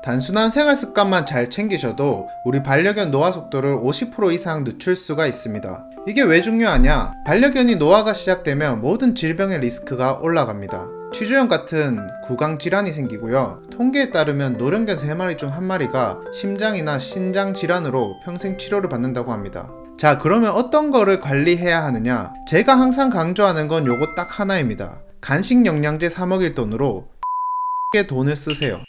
단순한 생활 습관만 잘 챙기셔도 우리 반려견 노화 속도를 50% 이상 늦출 수가 있습니다. 이게 왜 중요하냐? 반려견이 노화가 시작되면 모든 질병의 리스크가 올라갑니다. 취조형 같은 구강 질환이 생기고요. 통계에 따르면 노령견 3마리 중 1마리가 심장이나 신장 질환으로 평생 치료를 받는다고 합니다. 자, 그러면 어떤 거를 관리해야 하느냐? 제가 항상 강조하는 건 요거 딱 하나입니다. 간식 영양제 사 먹일 돈으로 돈을 쓰세요.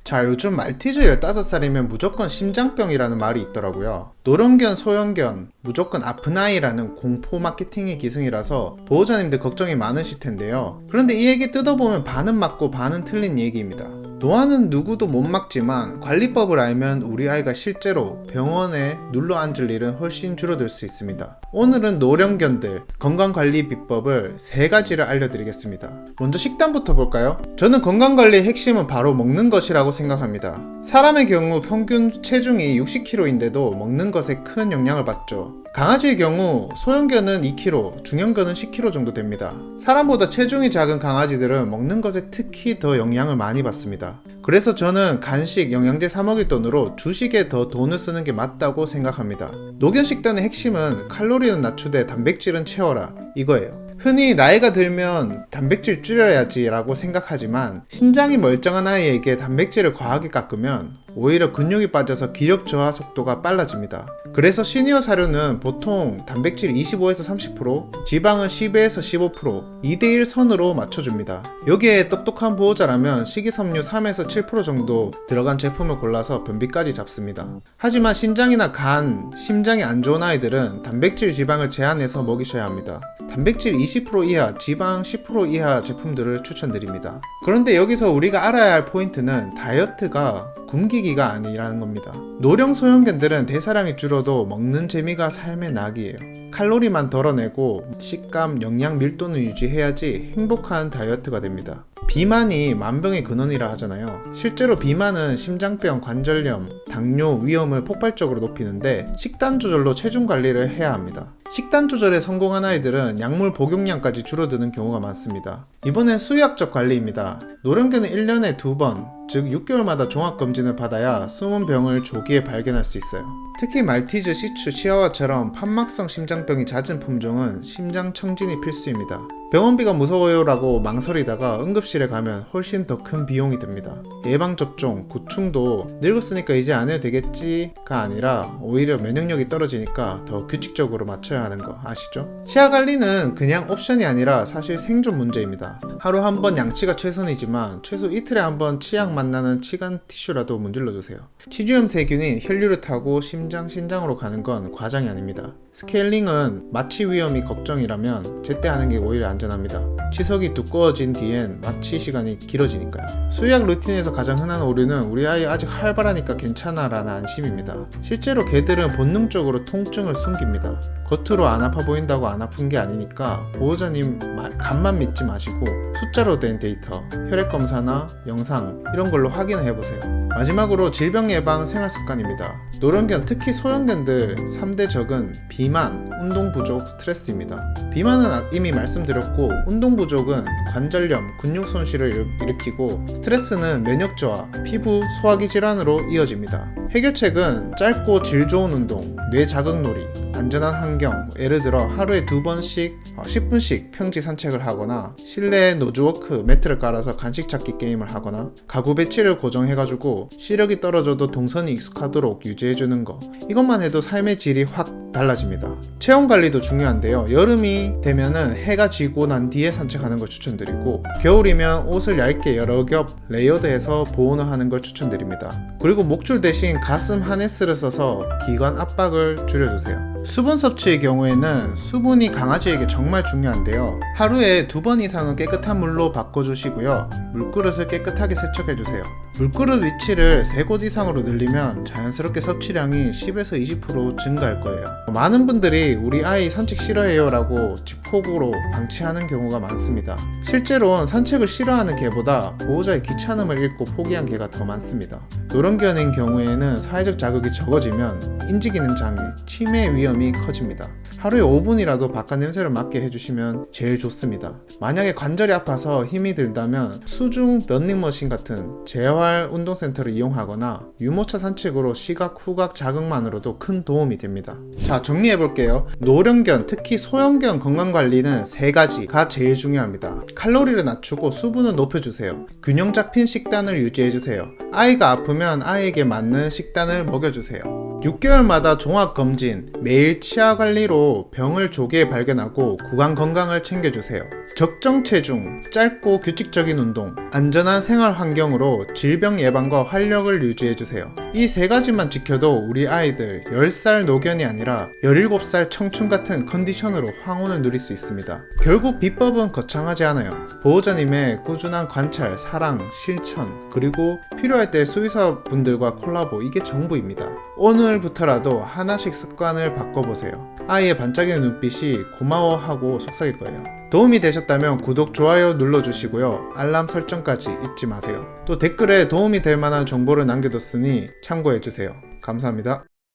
자, 요즘 말티즈 15살이면 무조건 심장병이라는 말이 있더라고요. 노령견, 소형견 무조건 아픈 아이라는 공포 마케팅의 기승이라서 보호자님들 걱정이 많으실 텐데요. 그런데 이 얘기 뜯어보면 반은 맞고 반은 틀린 얘기입니다. 노화는 누구도 못 막지만 관리법을 알면 우리 아이가 실제로 병원에 눌러 앉을 일은 훨씬 줄어들 수 있습니다. 오늘은 노령견들 건강관리 비법을 3가지를 알려드리겠습니다. 먼저 식단부터 볼까요? 저는 건강관리의 핵심은 바로 먹는 것이라고 생각합니다. 사람의 경우 평균 체중이 60kg인데도 먹는 것에 큰 영향을 받죠. 강아지의 경우 소형견은 2kg, 중형견은 10kg 정도 됩니다. 사람보다 체중이 작은 강아지들은 먹는 것에 특히 더 영향을 많이 받습니다. 그래서 저는 간식, 영양제 사 먹일 돈으로 주식에 더 돈을 쓰는 게 맞다고 생각합니다. 노견 식단의 핵심은 칼로리는 낮추되 단백질은 채워라 이거예요. 흔히 나이가 들면 단백질 줄여야지 라고 생각하지만 신장이 멀쩡한 아이에게 단백질을 과하게 깎으면 오히려 근육이 빠져서 기력 저하 속도가 빨라집니다. 그래서 시니어 사료는 보통 단백질 25에서 30%, 지방은 10에서 15%, 2대1 선으로 맞춰줍니다. 여기에 똑똑한 보호자라면 식이섬유 3에서 7% 정도 들어간 제품을 골라서 변비까지 잡습니다. 하지만 신장이나 간, 심장이 안 좋은 아이들은 단백질 지방을 제한해서 먹이셔야 합니다. 단백질 20% 이하, 지방 10% 이하 제품들을 추천드립니다. 그런데 여기서 우리가 알아야 할 포인트는 다이어트가 굶기기가 아니라는 겁니다. 노령 소형견들은 대사량이 줄어도 먹는 재미가 삶의 낙이에요. 칼로리만 덜어내고 식감, 영양 밀도는 유지해야지 행복한 다이어트가 됩니다. 비만이 만병의 근원이라 하잖아요. 실제로 비만은 심장병, 관절염, 당뇨 위험을 폭발적으로 높이는데 식단 조절로 체중 관리를 해야 합니다. 식단 조절에 성공한 아이들은 약물 복용량까지 줄어드는 경우가 많습니다. 이번엔 수의학적 관리입니다. 노령견은 1년에 2번, 즉 6개월마다 종합검진을 받아야 숨은 병을 조기에 발견할 수 있어요. 특히 말티즈, 시츄, 치아와처럼 판막성 심장병이 잦은 품종은 심장 청진이 필수입니다. 병원비가 무서워요 라고 망설이다가 응급실에 가면 훨씬 더 큰 비용이 듭니다. 예방접종, 구충도 늙었으니까 이제 안 해도 되겠지가 아니라 오히려 면역력이 떨어지니까 더 규칙적으로 맞춰야 하는 거 아시죠? 치아 관리는 그냥 옵션이 아니라 사실 생존 문제입니다. 하루 한 번 양치가 최선이지만 최소 이틀에 한 번 치약 만나는 치간 티슈라도 문질러주세요. 치주염 세균이 혈류를 타고 심장, 신장으로 가는 건 과장이 아닙니다. 스케일링은 마취 위험이 걱정이라면 제때 하는 게 오히려 안전합니다. 치석이 두꺼워진 뒤엔 마취 시간이 길어지니까요. 수의학 루틴에서 가장 흔한 오류는 우리 아이 아직 활발하니까 괜찮아 라는 안심입니다. 실제로 개들은 본능적으로 통증을 숨깁니다. 겉으로 안 아파 보인다고 안 아픈 게 아니니까 보호자님 간만 믿지 마시고 숫자로 된 데이터, 혈액검사나 영상 이런 걸로 확인을 해보세요. 마지막으로 질병 예방 생활습관입니다. 노령견, 특히 소형견들 3대 적은 비만, 운동 부족, 스트레스입니다. 비만은 이미 말씀드렸고 운동 부족은 관절염, 근육 손실을 일으키고 스트레스는 면역 저하, 피부, 소화기 질환으로 이어집니다. 해결책은 짧고 질 좋은 운동, 뇌 자극놀이, 안전한 환경, 예를 들어 하루에 2번씩 10분씩 평지 산책을 하거나 실내에 노즈워크 매트를 깔아서 간식 찾기 게임을 하거나 가구 배치를 고정해가지고 시력이 떨어져도 동선이 익숙하도록 유지해주는 거, 이것만 해도 삶의 질이 확 달라집니다. 체온 관리도 중요한데요. 여름이 되면은 해가 지고 난 뒤에 산책하는 걸 추천드리고 겨울이면 옷을 얇게 여러 겹 레이어드해서 보온을 하는 걸 추천드립니다. 그리고 목줄 대신 가슴 하네스를 써서 기관 압박을 줄여주세요. 수분 섭취의 경우에는 수분이 강아지에게 정말 중요한데요. 하루에 2번 이상은 깨끗한 물로 바꿔주시고요. 물그릇을 깨끗하게 세척해주세요. 물그릇 위치를 3곳 이상으로 늘리면 자연스럽게 섭취량이 10에서 20% 증가할 거예요. 많은 분들이 우리 아이 산책 싫어해요 라고 집콕으로 방치하는 경우가 많습니다. 실제로는 산책을 싫어하는 개보다 보호자의 귀찮음을 읽고 포기한 개가 더 많습니다. 노령견인 경우에는 사회적 자극이 적어지면 인지기능 장애, 치매 위험이 커집니다. 하루에 5분이라도 바깥 냄새를 맡게 해주시면 제일 좋습니다. 만약에 관절이 아파서 힘이 들다면 수중 러닝머신 같은 재활 운동센터를 이용하거나 유모차 산책으로 시각, 후각 자극만으로도 큰 도움이 됩니다. 자, 정리해볼게요. 노령견, 특히 소형견 건강관리는 3가지가 제일 중요합니다. 칼로리를 낮추고 수분을 높여주세요. 균형 잡힌 식단을 유지해주세요. 아이가 아프면 아이에게 맞는 식단을 먹여주세요. 6개월마다 종합검진, 매일 치아관리로 병을 조기에 발견하고 구강 건강을 챙겨주세요. 적정 체중, 짧고 규칙적인 운동, 안전한 생활 환경으로 질병 예방과 활력을 유지해주세요. 이 3가지만 지켜도 우리 아이들 10살 노견이 아니라 17살 청춘 같은 컨디션으로 황혼을 누릴 수 있습니다. 결국 비법은 거창하지 않아요. 보호자님의 꾸준한 관찰, 사랑, 실천, 그리고 필요할 때 수의사분들과 콜라보, 이게 전부입니다. 오늘부터라도 하나씩 습관을 바꿔보세요. 아이의 반짝이는 눈빛이 고마워하고 속삭일 거예요. 도움이 되셨다면 구독, 좋아요 눌러주시고요. 알람 설정까지 잊지 마세요. 또 댓글에 도움이 될 만한 정보를 남겨뒀으니 참고해주세요. 감사합니다.